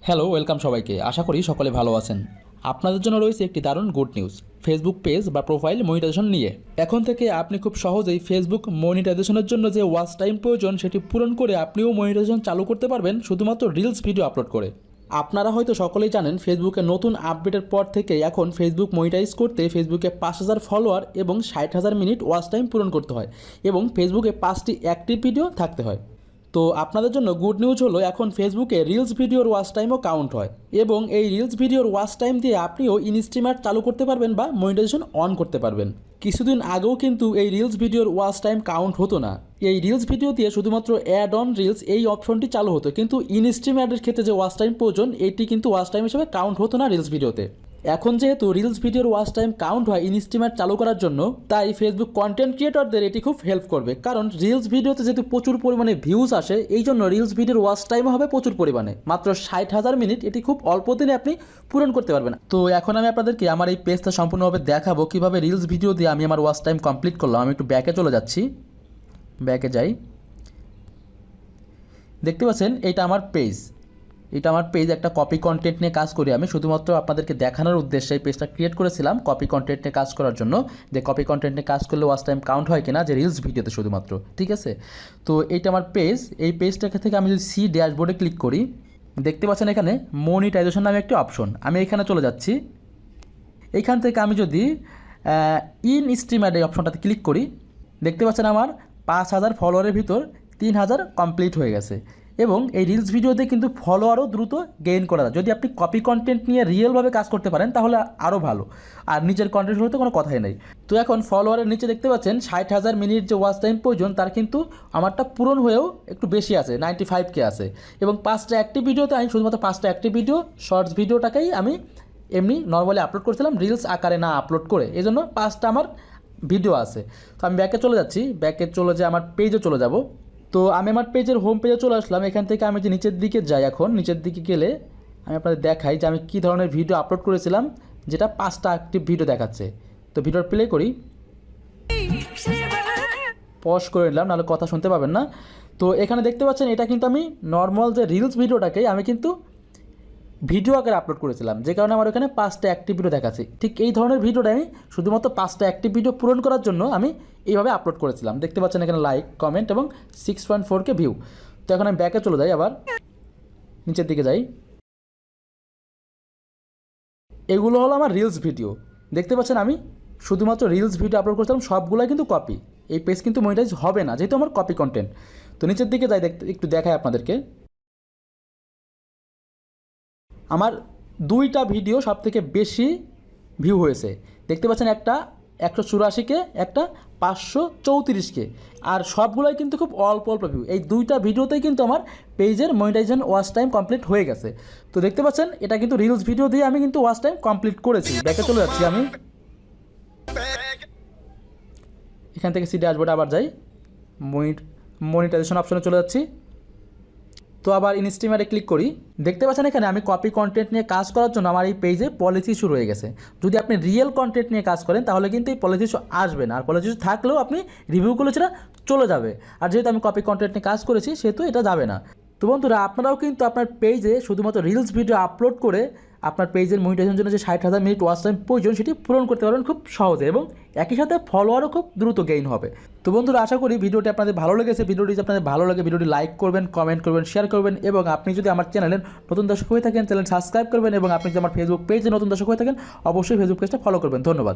Hello, welcome সবাইকে। আশা করি সকলে ভালো আছেন। আপনাদের জন্য রয়েছে একটি দারুণ গুড নিউজ ফেসবুক পেজ বা প্রোফাইল মনিটাইজেশন নিয়ে। এখন থেকে আপনি খুব সহজেই ফেসবুক মনিটাইজেশনের জন্য যে ওয়াচ টাইম প্রয়োজন সেটি পূরণ করে আপনিও মনিটাইজেশন চালু করতে পারবেন শুধুমাত্র রিলস ভিডিও আপলোড করে। আপনারা হয়তো সকলেই জানেন ফেসবুকে নতুন আপডেটের পর থেকে এখন ফেসবুক মনিটাইজ করতে ফেসবুকে 5,000 ফলোয়ার এবং 60,000 মিনিট ওয়াচ টাইম পূরণ করতে হয় এবং ফেসবুকে 5টি অ্যাক্টিভ ভিডিও থাকতে হয়। তো আপনাদের জন্য গুড নিউজ হলো এখন ফেসবুকে রিলস ভিডিওর ওয়াচ টাইমও কাউন্ট হয় এবং এই রিলস ভিডিওর ওয়াচ টাইম দিয়ে আপনিও ইনস্ট্রিমার চালু করতে পারবেন বা মনিটাইজেশন অন করতে পারবেন। কিছুদিন আগেও কিন্তু এই রিলস ভিডিওর ওয়াচ টাইম কাউন্ট হতো না। এই রিলস ভিডিও দিয়ে শুধুমাত্র অ্যাড অন রিলস এই অপশনটি চালু হতো, কিন্তু ইনস্ট্রিম অ্যাডের ক্ষেত্রে যে ওয়াচ টাইম প্রয়োজন এটি কিন্তু ওয়াচ টাইম হিসেবে কাউন্ট হতো না রিলস ভিডিওতে। এখন যেহেতু রিলস ভিডিওর ওয়াচ টাইম কাউন্ট হয় ইনস্ট্রিমার চালু করার জন্য, তাই ফেসবুক কন্টেন্ট ক্রিয়েটরদের এটি খুব হেল্প করবে, কারণ রিলস ভিডিওতে যেহেতু প্রচুর পরিমাণে ভিউজ আসে এই জন্য রিলস ভিডিওর ওয়াচ টাইম হবে প্রচুর পরিমাণে, মাত্র 60,000 মিনিট। এটি খুব অল্প দিনে আপনি পূরণ করতে পারবেন। তো এখন আমি আপনাদেরকে আমার এই পেজটা সম্পূর্ণভাবে দেখাবো কীভাবে রিলস ভিডিও দিয়ে আমি আমার ওয়াচ টাইম কমপ্লিট করলাম। আমি একটু ব্যাকে চলে যাচ্ছি, ব্যাকে যাই। দেখতে পাচ্ছেন এটা আমার পেজ, একটা কপি কন্টেন্ট নিয়ে কাজ করি আমি। শুধুমাত্র আপনাদেরকে দেখানোর উদ্দেশ্যে এই পেজটা ক্রিয়েট করেছিলাম কপি কন্টেন্ট নিয়ে কাজ করার জন্য, যে কপি কন্টেন্ট নিয়ে কাজ করলে ওয়াচ টাইম কাউন্ট হয় কিনা, যে রিলস ভিডিওতে শুধুমাত্র। ঠিক আছে, তো এইটা আমার পেজ। এই পেজটা থেকে আমি যদি সি ড্যাশবোর্ডে ক্লিক করি, দেখতে পাচ্ছেন এখানে মনিটাইজেশন নামে একটি অপশন। আমি এখানে চলে যাচ্ছি। এইখান থেকে আমি যদি ইন স্ট্রিম অ্যাড এই অপশনটাতে ক্লিক করি, দেখতে পাচ্ছেন আমার 5,000 ফলোয়ারের ভিতর 3,000 কমপ্লিট হয়ে গেছে এবং এই রিলস ভিডিওতে কিন্তু ফলোয়ারও দ্রুত গেইন করা যায়। যদি আপনি কপি কন্টেন্ট নিয়ে রিয়েলভাবে কাজ করতে পারেন তাহলে আরও ভালো, আর নিজের কন্টেন্ট হলে তো কোনো কথাই নেই। তো এখন ফলোয়ারের নিচে দেখতে পাচ্ছেন 60,000 মিনিট যে ওয়াচ টাইম প্রয়োজন তার কিন্তু আমারটা পূরণ হয়েও একটু বেশি আছে, 95K আছে। এবং 5টা অ্যাক্টিভ ভিডিওতে আমি শুধুমাত্র 5টা অ্যাক্টিভ ভিডিও শর্টস ভিডিওটাকেই আমি এমনি নর্মালি আপলোড করেছিলাম, রিলস আকারে না আপলোড করে, এই জন্য 5টা আমার ভিডিও আছে। তো আমি ব্যাকে চলে যাচ্ছি, ব্যাকে চলে যেয়ে আমার পেজে চলে যাব। তো আমি আমার পেজের হোম পেজে চলে আসলাম। এখান থেকে আমি যে নিচের দিকে যাই, এখন নিচের দিকে গেলে আমি আপনাদের দেখাই যে আমি কী ধরনের ভিডিও আপলোড করেছিলাম, যেটা 5টা অ্যাক্টিভ ভিডিও দেখাচ্ছে। তো ভিডিওর প্লে করি, পজ করে নিলাম, নাহলে কথা শুনতে পাবেন না। তো এখানে দেখতে পাচ্ছেন এটা কিন্তু আমি নর্মাল যে রিলস ভিডিওটাকেই আমি কিন্তু ভিডিও আকারে আপলোড করেছিলাম, যে কারণে আমার এখানে 5টা অ্যাক্টিভ ভিডিও দেখাচ্ছে। ঠিক এই ধরনের ভিডিওটা আমি শুধুমাত্র 5টা অ্যাক্টিভ ভিডিও পূরণ করার জন্য আমি এইভাবে আপলোড করেছিলাম। দেখতে পাচ্ছেন এখানে লাইক, কমেন্ট এবং 6.4K ভিউ। তো এখন আমি ব্যাকে চলে যাই, আবার নিচের দিকে যাই। এগুলো হলো আমার রিলস ভিডিও। দেখতে পাচ্ছেন আমি শুধুমাত্র রিলস ভিডিও আপলোড করেছিলাম, সবগুলোই কিন্তু কপি। এই পেজ কিন্তু মনিটাইজ হবে না যেহেতু আমার কপি কন্টেন্ট। তো নিচের দিকে যাই, দেখতে একটু দেখাই আপনাদেরকে। আমার 2টা ভিডিও সব থেকে বেশি ভিউ হয়েছে। দেখতে পাচ্ছেন একটা 184K, একটা 534K, আর সবগুলোই কিন্তু খুব অল্প অল্প ভিউ। এই 2টা ভিডিওতেই কিন্তু আমার পেজের মনিটাইজেশন ওয়াচ টাইম কমপ্লিট হয়ে গেছে। তো দেখতে পাচ্ছেন এটা কিন্তু রিলস ভিডিও দিয়ে আমি কিন্তু ওয়াচ টাইম কমপ্লিট করেছি। ব্যাকে চলে যাচ্ছি আমি, এখান থেকে সি ড্যাশবোর্ডে আবার যাই, মনিটাইজেশন অপশনে চলে যাচ্ছি। তো আবার ইনস্ট্রিমারে ক্লিক করি, দেখতে পাচ্ছেন এখানে আমি কপি কন্টেন্ট নিয়ে কাজ করার জন্য আমার এই পেজে পলিসি ইস্যু রয়ে গেছে। যদি আপনি রিয়েল কন্টেন্ট নিয়ে কাজ করেন তাহলে কিন্তু এই পলিসি ইস্যু আসবে না, আর পলিসি ইস্যু থাকলেও আপনি রিভিউগুলো সেটা চলে যাবে। আর যেহেতু আমি কপি কন্টেন্ট নিয়ে কাজ করেছি সেহেতু এটা যাবে না। তো বন্ধুরা, আপনারাও কিন্তু আপনার পেজে শুধুমাত্র রিলস ভিডিও আপলোড করে আপনার পেজের মনিটাইজেশনের জন্য যে 60,000 মিনিট ওয়াচ টাইম প্রয়োজন সেটি পূরণ করতে পারবেন খুব সহজে, এবং একই সাথে ফলোয়ারও খুব দ্রুত গেইন হবে। তো বন্ধুরা, আশা করি ভিডিওটি আপনাদের ভালো লেগেছে। ভিডিওটি যদি আপনাদের ভালো লাগে ভিডিওটি লাইক করবেন, কমেন্ট করবেন, শেয়ার করবেন, এবং আপনি যদি আমার চ্যানেলের নতুন দর্শক হয়ে থাকেন চ্যানেল সাবস্ক্রাইব করবেন, এবং আপনি যদি আমার ফেসবুক পেজে নতুন দর্শক হয়ে থাকেন অবশ্যই ফেসবুক পেজটা ফলো করবেন। ধন্যবাদ।